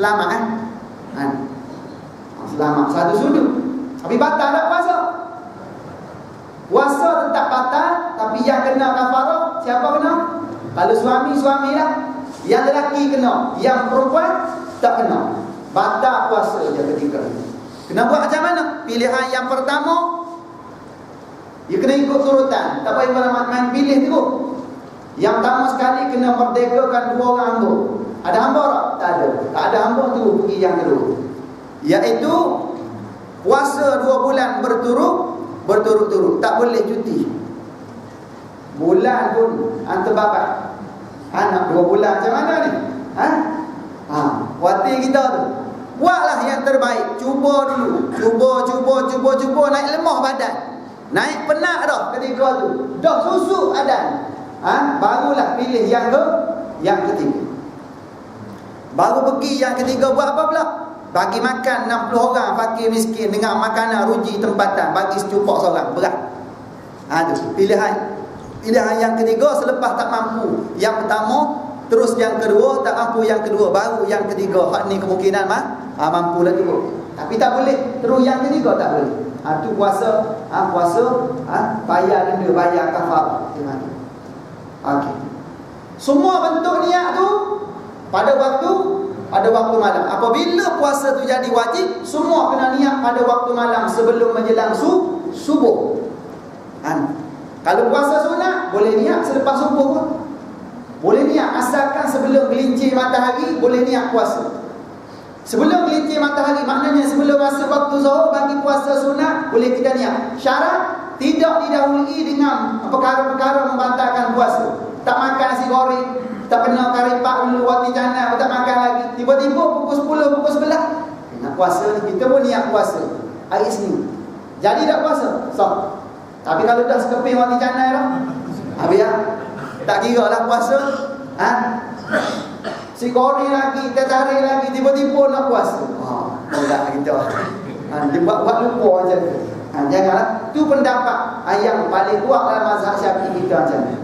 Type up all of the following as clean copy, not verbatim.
Selamat kan? Selamat satu sudut. Tapi batal tak puasa? Puasa tetap batal, tapi yang kena kafarah siapa kena? Kalau suami lah. Yang lelaki kena, yang perempuan tak kena. Batal puasa je ketika itu. Kena buat macam mana? Pilihan yang pertama, dia kena ikut turutan. Tak payah main pilih terus. Yang pertama sekali kena merdekakan 2 orang hamba. Ada hamba tak? Tak ada. Tak ada hamba tu pergi yang kedua, iaitu puasa 2 bulan berturut-turut. Tak boleh cuti. Bulan pun antarbabat. Anak 2 bulan macam mana ni? Kuatir kita tu. Buatlah yang terbaik. Cuba dulu. Cuba naik lemah badan. Naik penat dah ketika tu. Dah susuk badan. Barulah pilih yang ketiga. Baru pergi yang ketiga buat apa pula? Bagi makan 60 orang fakir miskin dengan makanan ruji tempatan, bagi secupak seorang. Berat. Tu pilihan yang ketiga selepas tak mampu yang pertama, terus yang kedua tak mampu yang kedua, baru yang ketiga. Hak ni kemungkinan mampu lagi tu. Tapi tak boleh terus yang ketiga, tak boleh. Tu puasa bayar denda, bayar kafarah. Okey. Semua bentuk niat tu pada waktu malam. Apabila puasa tu jadi wajib, semua kena niat pada waktu malam sebelum menjelang subuh. Kalau puasa sunat, boleh niat selepas subuh pun. Boleh niat, asalkan sebelum gelincir matahari, boleh niat puasa. Sebelum gelincir matahari, maknanya sebelum masa waktu zuhur, bagi puasa sunat, boleh kita niat. Syarat, tidak didahului dengan perkara-perkara membatalkan puasa. Tak makan nasi goreng, tak kena karipak dulu waktu jana, tak makan lagi. Tiba-tiba pukul 10, pukul 11 nak puasa ni, kita pun niat puasa hari Isnin. Jadi tak puasa? Tapi kalau dah sekeping waktu jana dah, habis lah. Tak kira lah puasa. Si goreng lagi, tertarik lagi, tiba-tiba nak puasa. Tak kita. Dia buat lupa macam tu. Janganlah. Tu pendapat yang paling kuat dalam mazhab Syafi'i kita macam ni.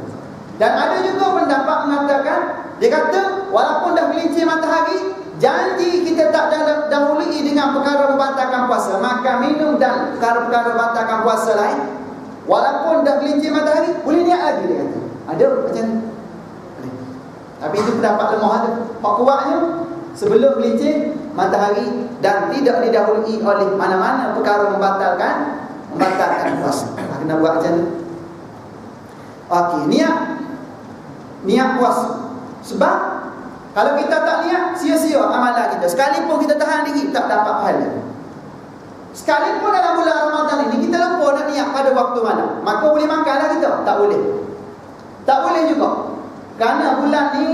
Dan ada juga pendapat mengatakan, dia kata walaupun dah gelincir matahari, janji kita tak dahului dengan perkara membatalkan puasa, makan, minum dan perkara-perkara membatalkan puasa lain. Walaupun dah gelincir matahari, boleh niat lagi, dia kata. Ada macam ni. Tapi itu pendapat lemah ada. Hak kuatnya, sebelum gelincir matahari dan tidak didahului oleh mana-mana perkara membatalkan puasa. Kena buat macam ni. Okey, niat puasa. Sebab kalau kita tak niat, sia-sia amalan kita. Sekalipun kita tahan diri, tak dapat pahala. Sekalipun dalam bulan Ramadan ini kita lupa nak niat pada waktu malam, maka boleh makanlah kita? Tak boleh. Tak boleh juga. Kerana bulan ni,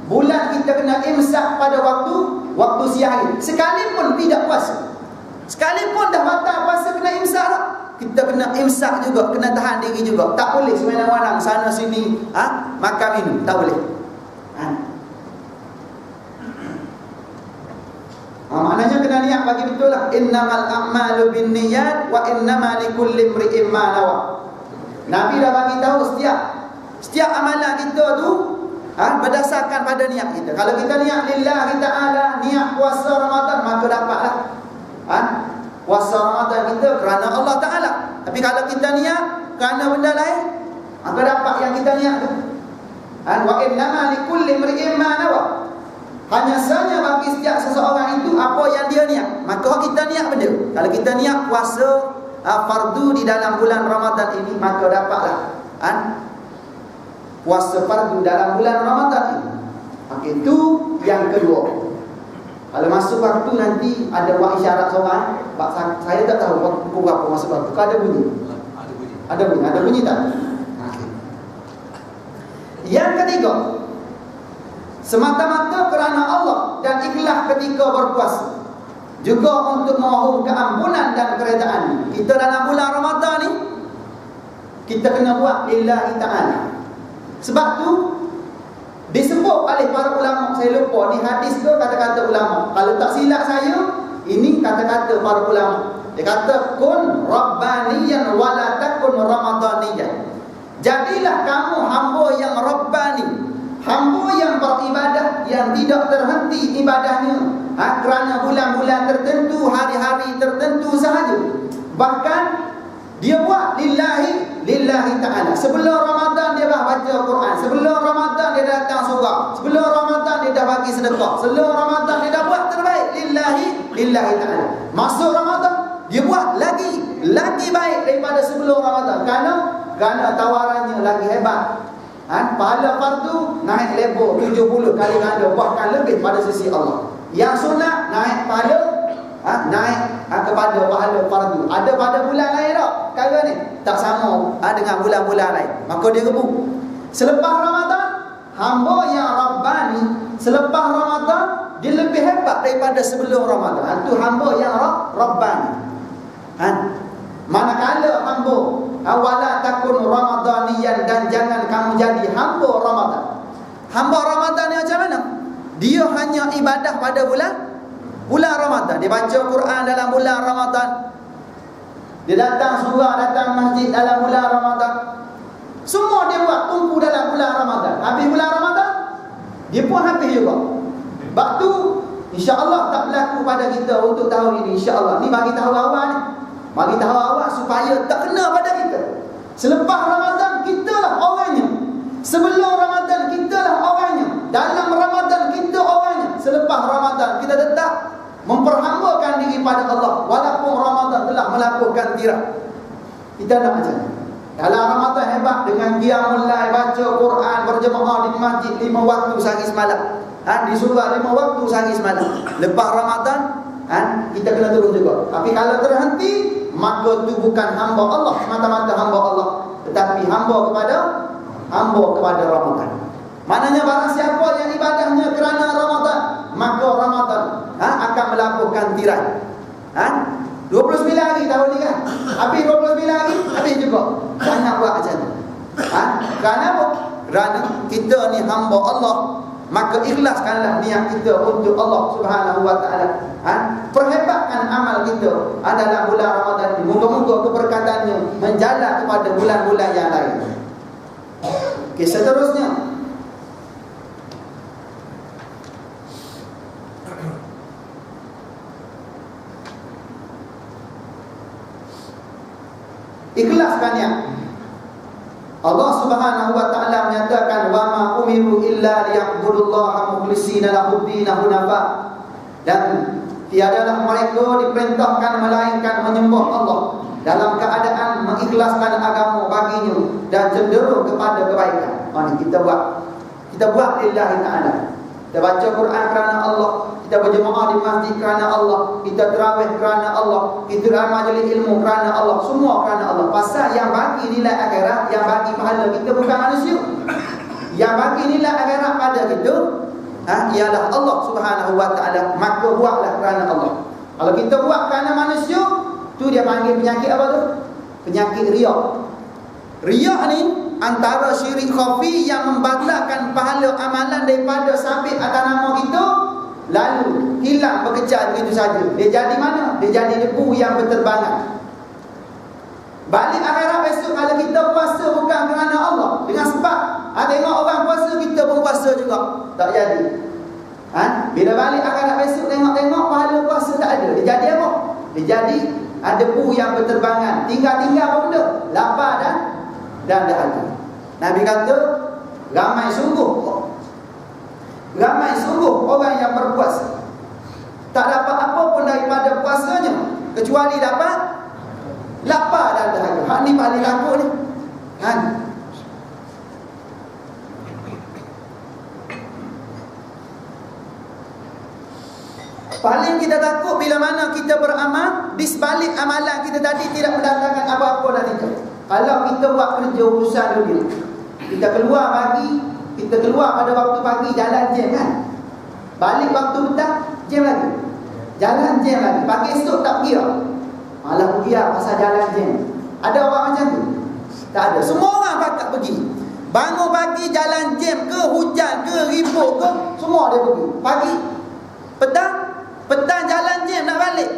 bulan kita kena imsak pada waktu siang hari. Sekalipun tidak puasa, sekalipun dah batal puasa, kena imsak tak? Kita kena imsak juga, kena tahan diri juga. Tak boleh semena-mena sana sini makan minum, tak boleh. Maknanya kena niat bagi betul lah. Innamal a'malu binniyat wa innama likulli imri'in ma nawa. Nabi dah bagi tahu setiap amalan kita tu berdasarkan pada niat kita. Kalau kita niat lillahi ta'ala, niat puasa Ramadan, maka dapatlah puasa Ramadan kita kerana Allah Ta'ala. Tapi kalau kita niat kerana benda lain, maka dapat yang kita niat tu. Wa innama likulli imri'in ma nawa. Hanya saja bagi setiap seseorang itu apa yang dia niat. Maka kita niat benda. Kalau kita niat puasa fardu di dalam bulan Ramadan ini, maka dapatlah puasa fardu dalam bulan Ramadan ini. Okey, itu yang kedua. Kalau masuk waktu nanti ada buat isyarat seorang. Saya tak tahu pukul berapa masuk waktu. Ada bunyi? Ada bunyi tak? Okay. Yang ketiga, semata-mata kerana Allah dan ikhlas ketika berpuasa, juga untuk memohon keampunan dan keredaan. Kita dalam bulan Ramadan ni, kita kena buat lillahi ta'ala. Sebab tu disebut oleh para ulama, saya lupa ni hadis ke kata-kata ulama. Kalau tak silap saya, ini kata-kata para ulama. Dia kata kun rabbaniyan wala takun ramadaniyan. Jadilah kamu hamba yang rabbani, hamba yang beribadah yang tidak terhenti ibadahnya kerana bulan-bulan tertentu, hari-hari tertentu sahaja. Bahkan dia buat lillahi ta'ala. Sebelum Ramadan dia dah baca Quran, sebelum Ramadan dia datang surau, sebelum Ramadan dia dah bagi sedekah, sebelum Ramadan dia dah buat terbaik lillahi ta'ala. Masuk Ramadan dia buat lagi baik daripada sebelum Ramadan. Kerana tawarannya lagi hebat. Pahala fardu naik level 70 kali ganda, bahkan lebih pada sisi Allah. Yang sunat naik pahala naik kepada pahala fardu. Ada pada bulan lain tak? Kala ni tak sama dengan bulan-bulan lain. Maka dia rebut. Selepas Ramadan, hamba yang Rabbani selepas Ramadan dia lebih hebat daripada sebelum Ramadan. Itu hamba yang Rabbani. Manakala hamba awala takun ramadaniyan, dan jangan kamu jadi hamba Ramadan. Hamba Ramadan ni macam mana? Dia hanya ibadah pada bulan Ramadan. Dia baca Quran dalam bulan Ramadan. Dia datang surau, datang masjid dalam bulan Ramadan. Semua dia buat tumpu dalam bulan Ramadan. Habis bulan Ramadan, dia pun habis juga. Sebab tu insya-Allah tak berlaku pada kita untuk tahun ini, insya-Allah. Ni bagi tahu awal ni. Bagi tahu awak supaya tak kena pada kita. Selepas Ramadan kita lah orangnya. Sebelum Ramadan kita lah orangnya. Dalam Ramadan kita orangnya. Selepas Ramadan kita tetap memperhambakan diri pada Allah walaupun Ramadan telah melakukan tirak. Kita nak macam ni. Dalam Ramadan hebat dengan qiyamul lail, baca Quran berjemaah di masjid 5 waktu sehari semalam. Di surau 5 waktu sehari semalam. Lepas Ramadan kita kena terus juga. Tapi kalau terhenti, maka itu bukan hamba Allah, semata-mata hamba Allah, tetapi hamba kepada Ramadan. Maknanya barang siapa yang ibadahnya kerana Ramadan, maka Ramadan akan melakukan tirai. 29 hari tahun ni kan. Habis 29 hari, habis juga. Jangan buat macam tu. Kerana apa? Kerana kita ni hamba Allah, maka ikhlaskanlah niat kita untuk Allah Subhanahu wa taala. Perhebatkan amal kita dalam bulan Ramadan ini. Moga-moga keberkatannya menjalar kepada bulan-bulan yang lain. Okey, seterusnya ikhlaskan niat. Allah Subhanahu wa taala menyatakan wa ma umiru illa liya'budullaha mukhlishina lahu-d-din hunafa, dan tiadalah mereka diperintahkan melainkan menyembah Allah dalam keadaan mengikhlaskan agama baginya dan cenderung kepada kebaikan. Ini kita buat lillahi ta'ala. Kita baca Quran kerana Allah, kita berjemaah di masjid kerana Allah, kita tarawih kerana Allah, kita majlis ilmu kerana Allah, semua kerana Allah. Pasal yang bagi nilai akhirat, yang bagi pahala kita bukan manusia. Yang bagi nilai akhirat pada kita ialah Allah Subhanahu wa taala. Maka buatlah kerana Allah. Kalau kita buat kerana manusia, tu dia panggil penyakit apa tu? Penyakit riak. Riak ni antara syirik khafi yang membatalkan pahala amalan daripada sabit atas nama kita, lalu hilang bekerja begitu saja. Dia jadi mana? Dia jadi debu yang berterbangan. Balik akhirat besok kalau kita puasa bukan kerana Allah, dengan sebab tengok orang puasa, kita pun puasa juga, tak jadi. Bila balik akhirat besok tengok pahala puasa tak ada. Dia jadi apa? Dia jadi debu yang berterbangan. Tinggal apa benda? Lapar dan dahaga. Nabi kata ramai sungguh orang yang berpuasa tak dapat apa pun daripada puasanya kecuali dapat lapar dan dahaga. Hak ni paling takut ni. Paling kita takut bila mana kita beramal, di sebalik amalan kita tadi tidak mendatangkan apa-apa dari kita. Kalau kita buat kerja urusan dunia, kita keluar pada waktu pagi, jalan jam kan. Balik waktu petang, jam lagi. Jalan jam lagi. Pagi esok tak pergi tak? Malah pergi lah pasal jalan jam. Ada orang macam tu? Tak ada. Semua orang pakat pergi. Bangun pagi jalan jam ke, hujan ke, ribut ke, semua dia pergi. Pagi, petang jalan jam nak balik.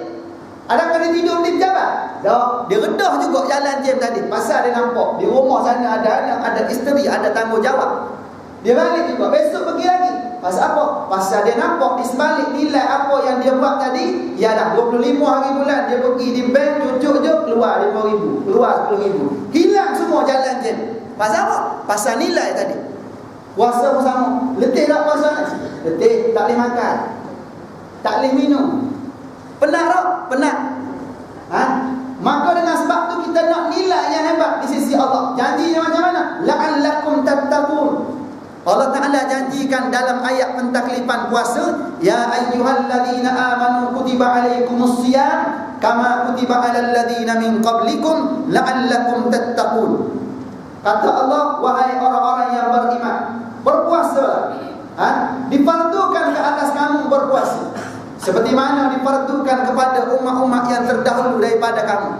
Adakah dia tidur di pejabat? Tak. Dia redah juga jalan jam tadi. Pasal dia nampak di rumah sana ada anak, ada isteri, ada tanggungjawab. Dia balik juga, besok pergi lagi. Pasal apa? Pasal dia nampak di sebalik nilai apa yang dia buat tadi. Ya dah 25 hari bulan dia pergi di bank, cucuk je keluar 5,000, keluar 10,000. Hilang semua jalan je. Pasal apa? Pasal nilai tadi. Puasa pun sama. Letih tak puasa? Letih, tak boleh makan, tak boleh minum. Penat tak? Penat. Maka dengan sebab tu kita nak nilai yang hebat di sisi Allah. Janjinya macam mana? La'allakum tattaqun. Allah Ta'ala janjikan dalam ayat pentaklifan puasa, ya ayyuhalladzina amanu kutiba alaikumusiyam kama kutiba alal ladzina min qablikum la'allakum tattaqun. Kata Allah, wahai orang-orang yang beriman, berpuasalah. Difardukan ke atas kamu berpuasa, seperti mana difardukan kepada umat-umat yang terdahulu daripada kamu.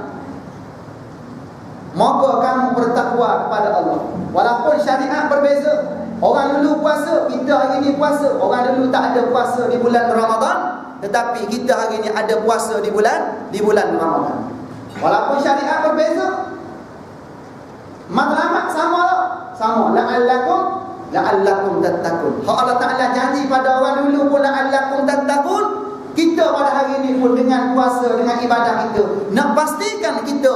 Moga kamu bertakwa kepada Allah. Walaupun syariat berbeza. Orang dulu puasa, kita hari ni puasa. Orang dulu tak ada puasa di bulan Ramadan, tetapi kita hari ni ada puasa di bulan Ramadan. Walaupun syariat berbeza, matlamat sama lah. Sama. La'allakum tattaqun. Allah Ta'ala janji pada orang dulu pun la'allakum tattaqun. Kita pada hari ni pun dengan puasa, dengan ibadah kita, nak pastikan kita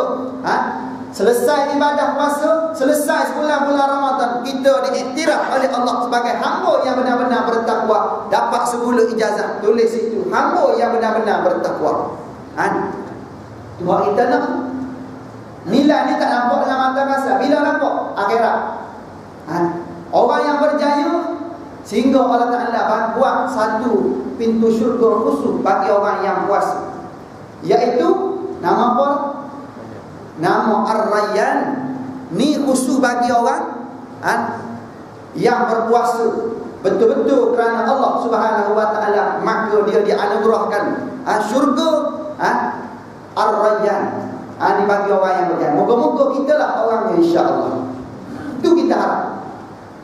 selesai ibadah puasa, selesai sebulan-bulan Ramadan, kita diiktiraf oleh Allah sebagai hamba yang benar-benar bertakwa. Dapat 10 ijazah, tulis itu, hamba yang benar-benar bertakwa. Tuhan kita nak. Nilai ni tak nampak dengan mata kasar. Bila nampak? Akhirat. Orang yang berjaya, sehingga Allah Ta'ala buat satu pintu syurga khusus bagi orang yang puasa, iaitu nama apa? Nama Ar-Rayyan. Ni khusus bagi orang yang berpuasa betul-betul kerana Allah Subhanahu wa Ta'ala, maka dia dianugerahkan syurga Ar-Rayyan. Ini bagi orang yang berjaya. Moga-moga kita lah orangnya, insya-Allah. Itu kita harap.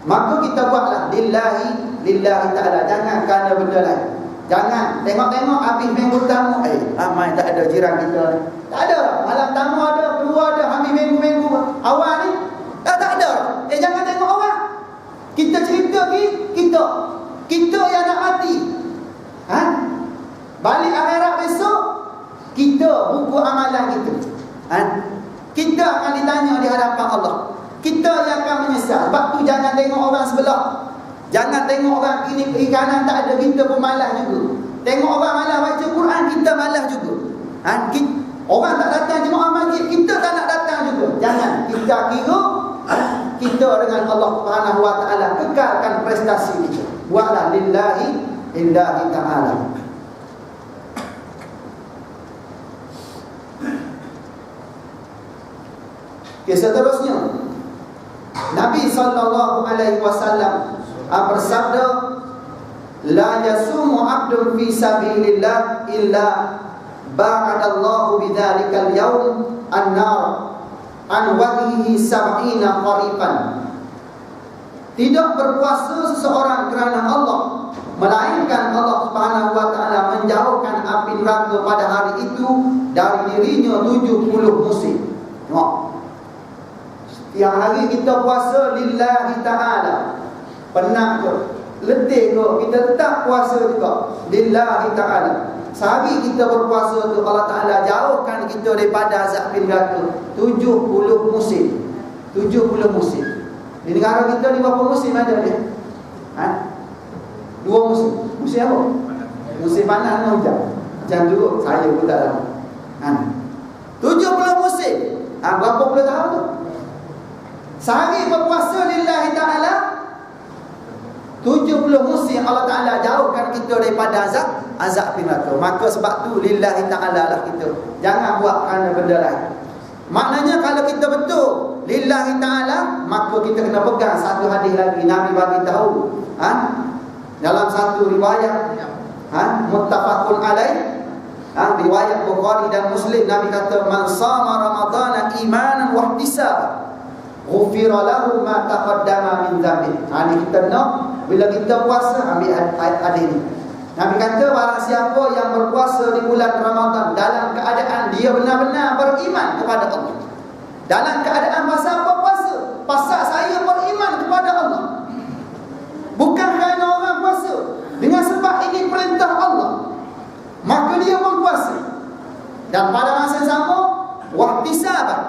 Maka kita buatlah lillahi ta'ala. Jangan kerana benda lain. Jangan tengok-tengok habis minggu tamu, ramai tak ada jiran kita ni. Tak ada. Malam tamu ada, keluar ada, habis minggu-minggu awal ni tak ada. Jangan tengok orang. Kita cerita kita yang nak mati. Balik akhirat besok, kita buku amalan kita. Kita akan ditanya di hadapan Allah. Kita yang akan menyesal. Sebab tu jangan tengok orang sebelah. Jangan tengok orang kiri kanan tak ada, kita pun malas juga. Tengok orang malas baca Quran, kita malas juga. Orang tak datang jemaah masjid, kita tak nak datang juga. Jangan. Kita kira kita dengan Allah Subhanahu wa Ta'ala kekalkan prestasi kita. Buatlah lillahi ta'ala. Okay, seterusnya Nabi SAW bersabda, la yasumu 'abdun fi sabilillah illa ba'adallahu bidzalikal yawm an-nar an wajhihi 70 qarifan. Tidak berpuasa seseorang kerana Allah, melainkan Allah Subhanahu wa Ta'ala menjauhkan api neraka pada hari itu dari dirinya 70 musim. Yang hari kita puasa lillahi ta'ala. Penat ke, letih ke, kita tetap puasa juga lillahi ta'ala. Sehari kita berpuasa tu Allah Ta'ala jauhkan kita daripada azab neraka 70 musim. 70 musim. Di negara kita ni berapa musim ada dia? 2 musim. Musim apa? Musim panas dan hujan. Macam tu saya pun tak tahu. 70 musim. Berapa puluh tahun tu? Sehari berpuasa lillahi ta'ala 70 musim Allah Ta'ala jauhkan kita daripada azab neraka. Maka sebab tu lillahi ta'ala lah kita. Jangan buat kerana benda lain. Maknanya kalau kita betul lillahi ta'ala, maka kita kena pegang satu hadis lagi. Nabi bagi tahu dalam satu riwayat muttafaqun alaih, riwayat Bukhari dan Muslim, Nabi kata, man sama ramadhana imanan wa ihtisaban ghufira lahu ma taqaddama min dhanbi. Ini kita nak bila kita puasa ambil hadis ni. Nabi kata, barang siapa yang berpuasa di bulan Ramadan dalam keadaan dia benar-benar beriman kepada Allah. Dalam keadaan pasal apa puasa? Pasal saya beriman kepada Allah. Bukan kerana orang puasa. Dengan sebab ini perintah Allah, maka dia berpuasa. Dan pada masa yang sama, wahtisaban,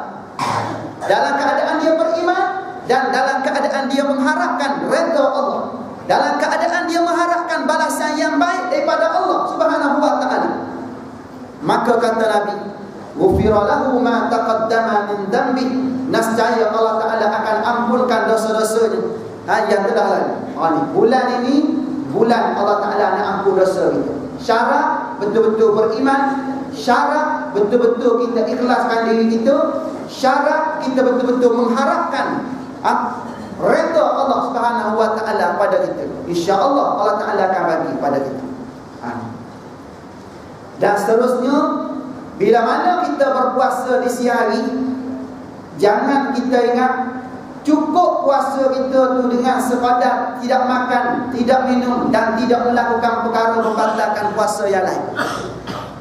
dalam keadaan dia beriman dan dalam keadaan dia mengharapkan redha Allah, dalam keadaan dia mengharapkan balasan yang baik daripada Allah Subhanahu wa taala. Maka kata Nabi, ghufira lahu ma taqaddama min dhanbi, nescaya Allah taala akan ampunkan dosa-dosanya yang telah lalu. Bulan ini bulan Allah taala nak ampun dosa kita. Syarat betul-betul beriman, syarat betul-betul kita ikhlaskan diri kita, syarat kita betul-betul mengharapkan redha Allah Subhanahu wa taala pada kita. Insya-Allah Allah taala akan bagi pada kita. Dan seterusnya, bila mana kita berpuasa di siang hari, jangan kita ingat cukup puasa kita tu dengan sekadar tidak makan, tidak minum dan tidak melakukan perkara membatalkan puasa yang lain.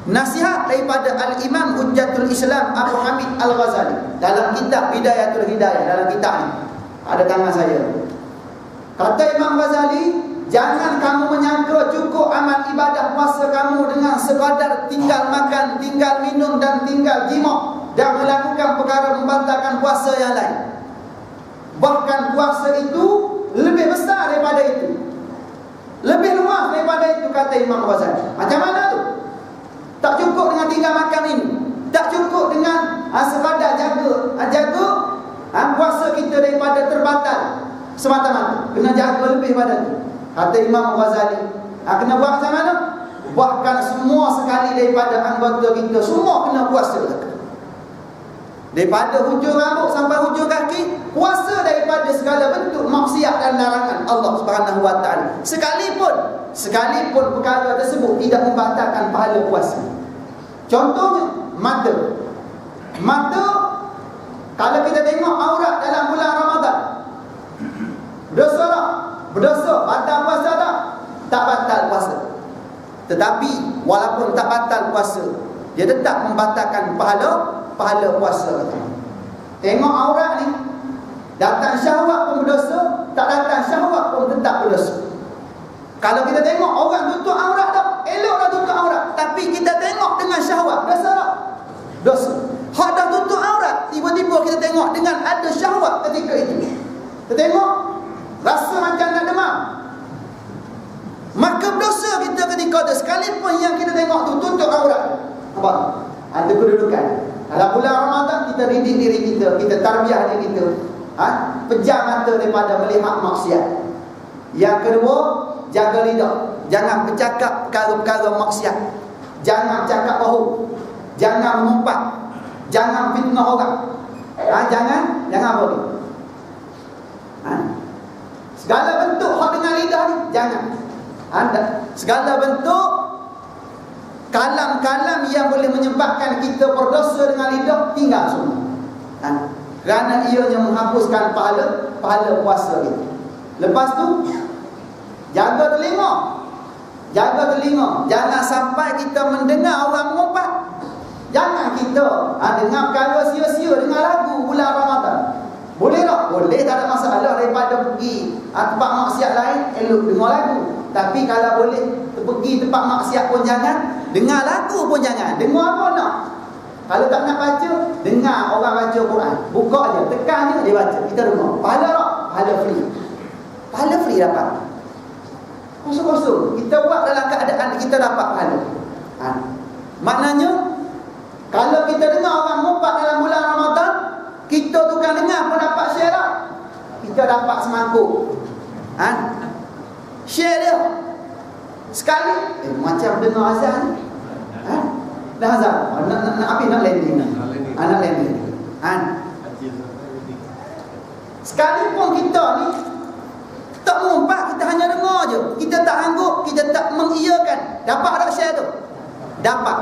Nasihat daripada Al-Imam Hujjatul Islam Abu Hamid Al-Ghazali dalam kitab Bidayatul Hidayah, dalam kitab ni ada tangan saya. Kata Imam Ghazali, jangan kamu menyangka cukup amal ibadah puasa kamu dengan sekadar tinggal makan, tinggal minum dan tinggal jima dan melakukan perkara membatalkan puasa yang lain. Bahkan puasa itu lebih besar daripada itu, lebih luas daripada itu, kata Imam Ghazali. Macam mana tu? Tak cukup dengan tinggal makan ini, tak cukup dengan sekadar jaga puasa kita daripada terbatal semata-mata. Kena jaga lebih pada itu, kata Imam Ghazali. Kena buat macam mana? Bahkan semua sekali daripada anggota kita, semua kena puasa. Daripada hujung rambut sampai hujung kaki, puasa daripada segala bentuk maksiat dan larangan Allah Subhanahu wa taala. Sekalipun perkara tersebut tidak membatalkan pahala puasa. Contohnya mata, kalau kita tengok aurat dalam bulan Ramadan, berdosa, batal puasa tak batal puasa. Tetapi walaupun tak batal puasa, dia tetap membatalkan pahala puasa. Tengok aurat ni, datang syahwat pun berdosa, tak datang syahwat pun tetap berdosa. Kalau kita tengok orang tutup aurat dah, elok dah tutup aurat, tapi kita tengok dengan syahwat, dosa tak? Dosa. Hak dah tutup aurat, tiba-tiba kita tengok dengan ada syahwat ketika itu, kita tengok rasa macam nak demam, maka berdosa kita ketika itu. Sekalipun yang kita tengok tu tutup aurat. Nampak? Ada kedudukan. Dalam bulan Ramadan kita didik diri kita, kita tarbiyah diri kita, pejam mata daripada melihat maksiat. Yang kedua, jaga lidah, jangan bercakap perkara-perkara maksiat, jangan cakap bohong, jangan mengumpat, jangan fitnah orang, jangan apa ni, segala bentuk hak dengan lidah ni jangan. Segala bentuk kalam-kalam yang boleh menyebabkan kita berdosa dengan lidah, tinggal semua. Kerana ianya menghapuskan pahala puasa kita. Lepas tu, jaga telinga. Jangan sampai kita mendengar orang mengumpat. Jangan kita dengar perkara sia-sia, dengar lagu bulan Ramadan. Boleh tak? Boleh, tak ada masalah. Daripada pergi tempat maksiat lain, elok dengar lagu. Tapi kalau boleh pergi tempat maksiat pun jangan, dengar lagu pun jangan. Dengar apa nak? Kalau tak nak baca, dengar orang baca Quran. Buka je, tekan je, dia baca, kita dengar. Pahala tak? Pahala free dapat. Kosong-kosong kita buat dalam keadaan kita dapat pahala. Maknanya, kalau kita dengar orang mengumpat dalam bulan Ramadan, kita tukang dengar pun dapat share tak? Kita dapat semangkuk. Share dia sekali, macam dengar azan. Dah azan, nak landing. Nak landing. Sekalipun kita ni tak mengumpat, kita hanya dengar je, kita tak angguk, kita tak mengiyakan, dapat tak share tu? Dapat.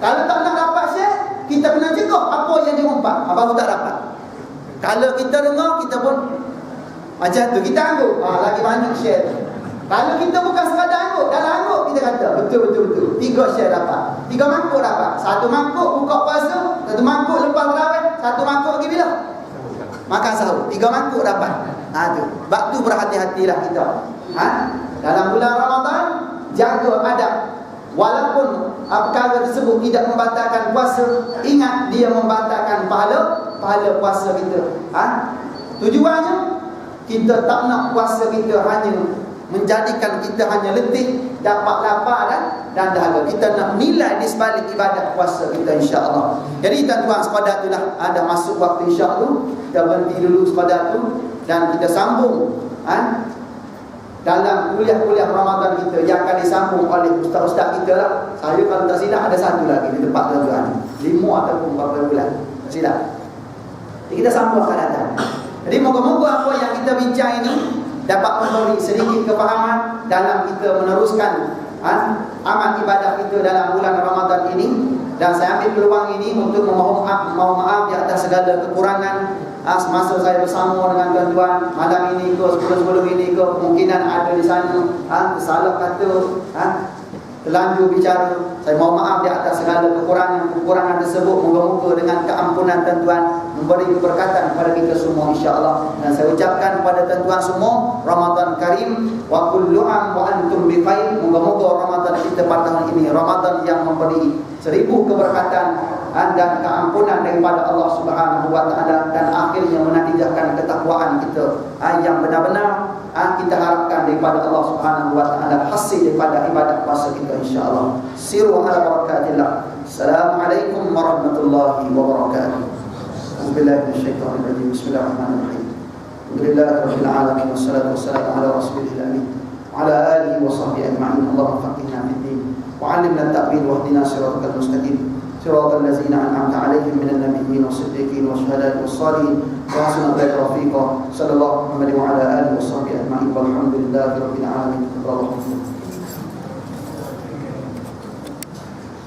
Kalau tak nak dapat share, kita kena cegah apa yang dia umpat, baru tak dapat. Kalau kita dengar, kita pun macam tu, kita angguk, lagi banyak share tu. Kalau kita bukan sekadar angguk, dalam angguk kita kata betul. 3 share dapat, 3 mangkuk dapat. 1 mangkuk buka puasa, 1 mangkuk lepas tarawih, 1 mangkuk pergi bila? Makan sahur. 3 mangkuk dapat. Tu. Sebab tu berhati-hatilah kita. Dalam bulan Ramadan jaga adab. Walaupun perkara tersebut tidak membatalkan puasa, ingat dia membatalkan pahala puasa kita. Tujuannya kita tak nak puasa kita hanya menjadikan kita hanya letih, dapat lapar dan dahaga. Kita nak nilai di sebalik ibadat puasa kita, insya-Allah. Jadi tuan-tuan sepadan itulah ada masuk waktu isyak tu, kita berhenti dulu sepadan tu dan kita sambung dalam kuliah-kuliah Ramadan kita yang akan disambung oleh ustaz-ustaz kita lah. Saya kalau tak silap ada satu lagi di tempat tuan-tuan, 5 ataupun 4 bulan, tak silap. Jadi kita sambung akan datang. Jadi moga-moga apa yang kita bincang ini dapat memberi sedikit kefahaman dalam kita meneruskan amal ibadah kita dalam bulan Ramadan ini. Dan saya ambil peluang ini untuk mohon maaf di atas segala kekurangan semasa saya bersama dengan tuan-tuan malam ini ke sebelum ini ke, kemungkinan ada di sana salah kata, terlanjur bicara. Saya mohon maaf di atas segala kekurangan tersebut. Moga-moga dengan keampunan tuan-tuan memberi keberkatan kepada kita semua, insya-Allah. Dan saya ucapkan kepada tuan-tuan semua, Ramadan Karim wa kullu am wa antum bi khair. Moga-moga Ramadan kita pada tahun ini Ramadan yang memberi 1000 keberkatan dan keampunan daripada Allah Subhanahu wa taala, dan akhirnya menatijahkan ketakwaan kita yang benar-benar kita harapkan daripada Allah Subhanahu wa taala, hasil daripada ibadat puasa kita, insya-Allah. Siru ala barakatillah. Assalamualaikum warahmatullahi wabarakatuh. Bismillahirrahmanirrahim. Bismillahirrahmanirrahim. Alhamdulillahirabbil alamin wassalatu wassalamu ala rasulil amin wa ala alihi wa sahbihi ajma'in. Allahumma faqihna fid din wa 'allimna at-ta'wil wahdina siratal mustaqim. صراط الذين أنعمت عليهم من النبيين والصديقين والشهداء والصالحين وحسن أولئك رفيقا. صلى الله عليه وعلى آله وصحبه أجمعين والحمد لله رب العالمين.